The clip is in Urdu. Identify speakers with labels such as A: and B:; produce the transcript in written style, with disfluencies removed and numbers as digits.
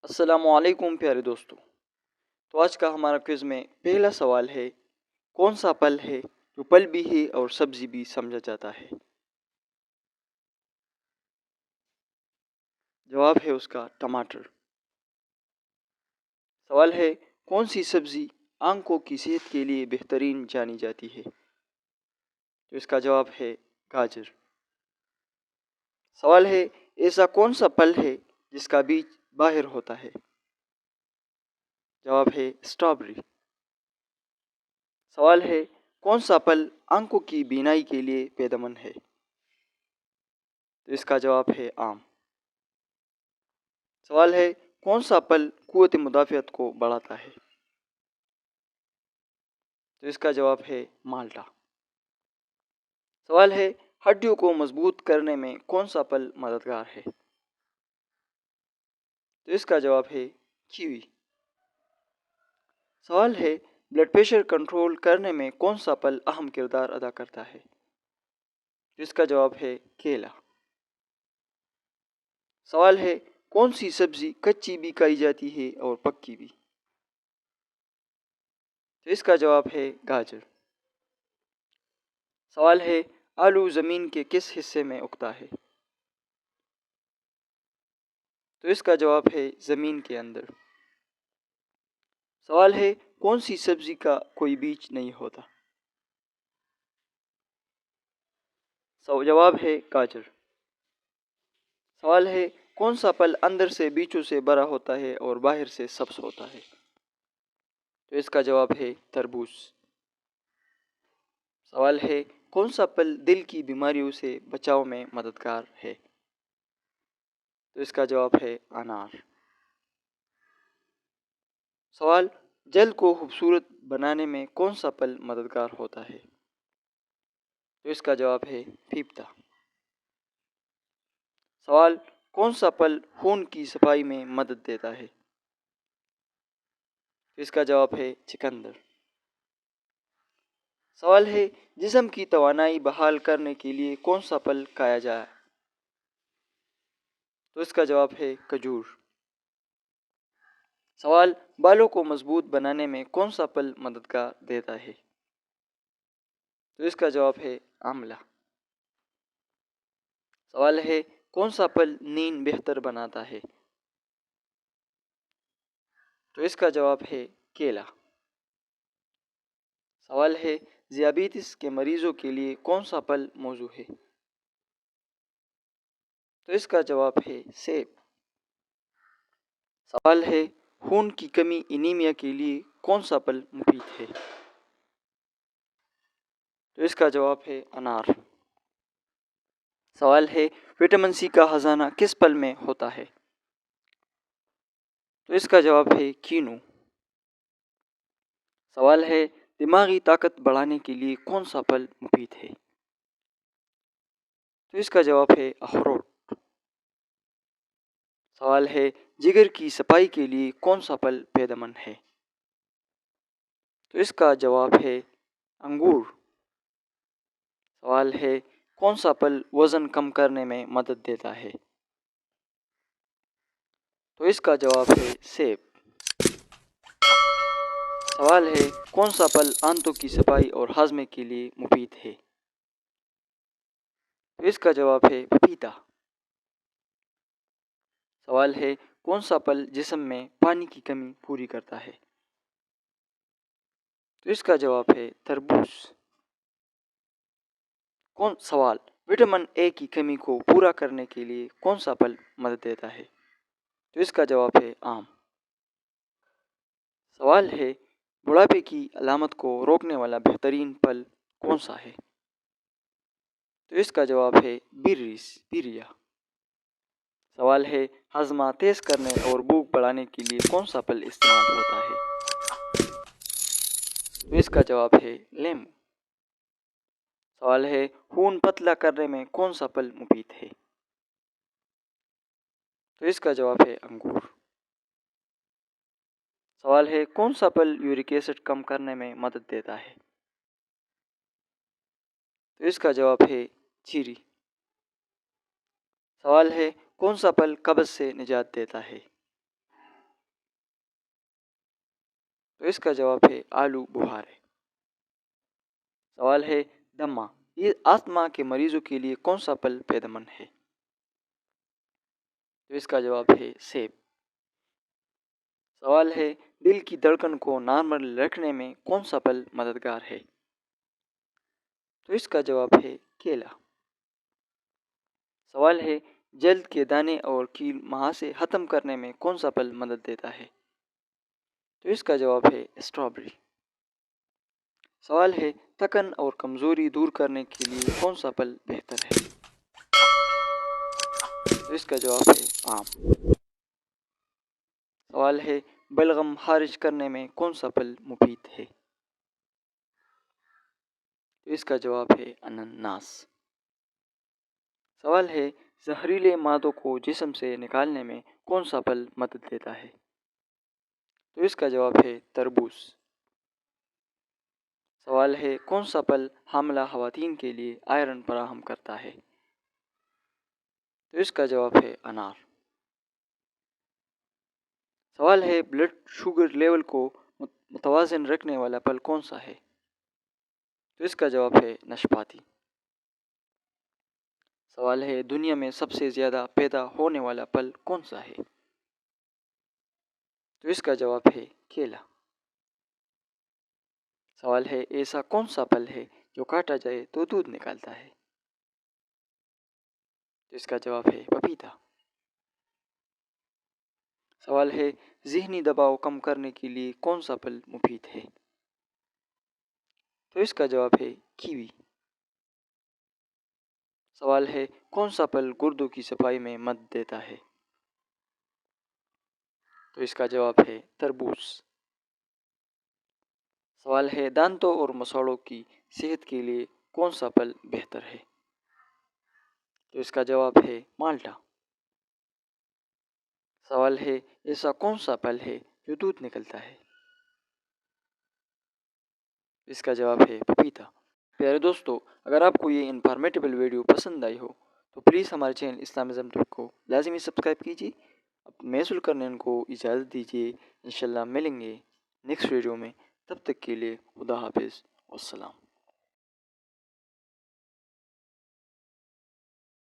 A: السلام علیکم پیارے دوستو۔ تو آج کا ہمارا کوئز میں پہلا سوال ہے، کون سا پھل ہے جو پھل بھی ہے اور سبزی بھی سمجھا جاتا ہے؟ جواب ہے اس کا ٹماٹر۔ سوال ہے، کون سی سبزی آنکھوں کی صحت کے لیے بہترین جانی جاتی ہے؟ تو اس کا جواب ہے گاجر۔ سوال ہے، ایسا کون سا پھل ہے جس کا بیج باہر ہوتا ہے؟ جواب ہے اسٹرابیری۔ سوال ہے، کون سا پھل آنکھوں کی بینائی کے لیے فائدہ مند ہے؟ تو اس کا جواب ہے آم۔ سوال ہے، کون سا پھل قوت مدافعت کو بڑھاتا ہے؟ تو اس کا جواب ہے مالٹا۔ سوال ہے، ہڈیوں کو مضبوط کرنے میں کون سا پھل مددگار ہے؟ تو اس کا جواب ہے کیوی۔ سوال ہے، بلڈ پریشر کنٹرول کرنے میں کون سا پھل اہم کردار ادا کرتا ہے؟ تو اس کا جواب ہے کیلا۔ سوال ہے، کون سی سبزی کچی بھی کھائی جاتی ہے اور پکی بھی؟ تو اس کا جواب ہے گاجر۔ سوال ہے، آلو زمین کے کس حصے میں اگتا ہے؟ تو اس کا جواب ہے زمین کے اندر۔ سوال ہے، کون سی سبزی کا کوئی بیج نہیں ہوتا؟ جواب ہے گاجر۔ سوال ہے، کون سا پھل اندر سے بیجوں سے بھرا ہوتا ہے اور باہر سے سبز ہوتا ہے؟ تو اس کا جواب ہے تربوز۔ سوال ہے، کون سا پھل دل کی بیماریوں سے بچاؤ میں مددگار ہے؟ تو اس کا جواب ہے انار۔ سوال، جلد کو خوبصورت بنانے میں کون سا پھل مددگار ہوتا ہے؟ تو اس کا جواب ہے پیپتا۔ سوال، کون سا پھل خون کی صفائی میں مدد دیتا ہے؟ تو اس کا جواب ہے چقندر۔ سوال ہے، جسم کی توانائی بحال کرنے کے لیے کون سا پھل کھایا جائے؟ تو اس کا جواب ہے کھجور۔ سوال، بالوں کو مضبوط بنانے میں کون سا پھل مددگار دیتا ہے؟ تو اس کا جواب ہے آملہ۔ سوال ہے، کون سا پھل نیند بہتر بناتا ہے؟ تو اس کا جواب ہے کیلا۔ سوال ہے، ذیابیطس کے مریضوں کے لیے کون سا پھل موزوں ہے؟ تو اس کا جواب ہے سیب۔ سوال ہے، خون کی کمی انیمیا کے لیے کون سا پھل مفید ہے؟ تو اس کا جواب ہے انار۔ سوال ہے، وٹامن سی کا خزانہ کس پھل میں ہوتا ہے؟ تو اس کا جواب ہے کینو۔ سوال ہے، دماغی طاقت بڑھانے کے لیے کون سا پھل مفید ہے؟ تو اس کا جواب ہے اخروٹ۔ سوال ہے، جگر کی صفائی کے لیے کون سا پھل فائدہ مند ہے؟ تو اس کا جواب ہے انگور۔ سوال ہے، کون سا پھل وزن کم کرنے میں مدد دیتا ہے؟ تو اس کا جواب ہے سیب۔ سوال ہے، کون سا پھل آنتوں کی صفائی اور ہاضمے کے لیے مفید ہے؟ تو اس کا جواب ہے پپیتا۔ سوال ہے، کون سا پھل جسم میں پانی کی کمی پوری کرتا ہے؟ تو اس کا جواب ہے تربوز۔ سوال، وٹامن اے کی کمی کو پورا کرنے کے لیے کون سا پھل مدد دیتا ہے؟ تو اس کا جواب ہے آم۔ سوال ہے، بڑھاپے کی علامت کو روکنے والا بہترین پھل کون سا ہے؟ تو اس کا جواب ہے بیریا۔ سوال ہے، ہاضمہ تیز کرنے اور بھوک بڑھانے کے لیے کون سا پھل استعمال ہوتا ہے؟ تو اس کا جواب ہے لیمو۔ سوال ہے، خون پتلا کرنے میں کون سا پھل مفید ہے؟ تو اس کا جواب ہے انگور۔ سوال ہے، کون سا پھل یورک ایسڈ کم کرنے میں مدد دیتا ہے؟ تو اس کا جواب ہے چیری۔ سوال ہے، کون سا پھل قبض سے نجات دیتا ہے؟ تو اس کا جواب ہے آلو بخارا۔ سوال ہے دمہ، یہ آستما کے مریضوں کے لیے کون سا پھل فائدہ مند ہے؟ تو اس کا جواب ہے سیب۔ سوال ہے دل کی دھڑکن کو نارمل رکھنے میں کون سا پھل مددگار ہے؟ تو اس کا جواب ہے کیلا۔ سوال ہے جلد کے دانے اور کیل مہاسے ختم کرنے میں کون سا پھل مدد دیتا ہے؟ تو اس کا جواب ہے اسٹرابیری۔ سوال ہے تھکن اور کمزوری دور کرنے کے لیے کون سا پھل بہتر ہے؟ تو اس کا جواب ہے آم۔ سوال ہے بلغم خارج کرنے میں کون سا پھل مفید ہے؟ تو اس کا جواب ہے انناس۔ سوال ہے زہریلے مادوں کو جسم سے نکالنے میں کون سا پھل مدد دیتا ہے؟ تو اس کا جواب ہے تربوز۔ سوال ہے کون سا پھل حاملہ خواتین کے لیے آئرن فراہم کرتا ہے؟ تو اس کا جواب ہے انار۔ سوال ہے بلڈ شوگر لیول کو متوازن رکھنے والا پھل کون سا ہے؟ تو اس کا جواب ہے ناشپاتی۔ سوال ہے دنیا میں سب سے زیادہ پیدا ہونے والا پھل کون سا ہے؟ تو اس کا جواب ہے کیلا۔ سوال ہے ایسا کون سا پھل ہے جو کاٹا جائے تو دودھ نکالتا ہے؟ تو اس کا جواب ہے پپیتا۔ سوال ہے ذہنی دباؤ کم کرنے کے لیے کون سا پھل مفید ہے؟ تو اس کا جواب ہے کیوی۔ سوال ہے کون سا پھل گردوں کی صفائی میں مدد دیتا ہے؟ تو اس کا جواب ہے تربوز۔ سوال ہے دانتوں اور مساڑوں کی صحت کے لیے کون سا پھل بہتر ہے؟ تو اس کا جواب ہے مالٹا۔ سوال ہے ایسا کون سا پھل ہے جو دودھ نکلتا ہے؟ اس کا جواب ہے پپیتا۔ پیارے دوستو، اگر آپ کو یہ انفارمیٹیبل ویڈیو پسند آئی ہو تو پلیز ہمارے چینل اسلامزم کو لازمی سبسکرائب کیجیے۔ اب محسوس کرنے کو اجازت دیجیے، انشاءاللہ ملیں گے نیکسٹ ویڈیو میں، تب تک کے لیے خدا حافظ والسلام۔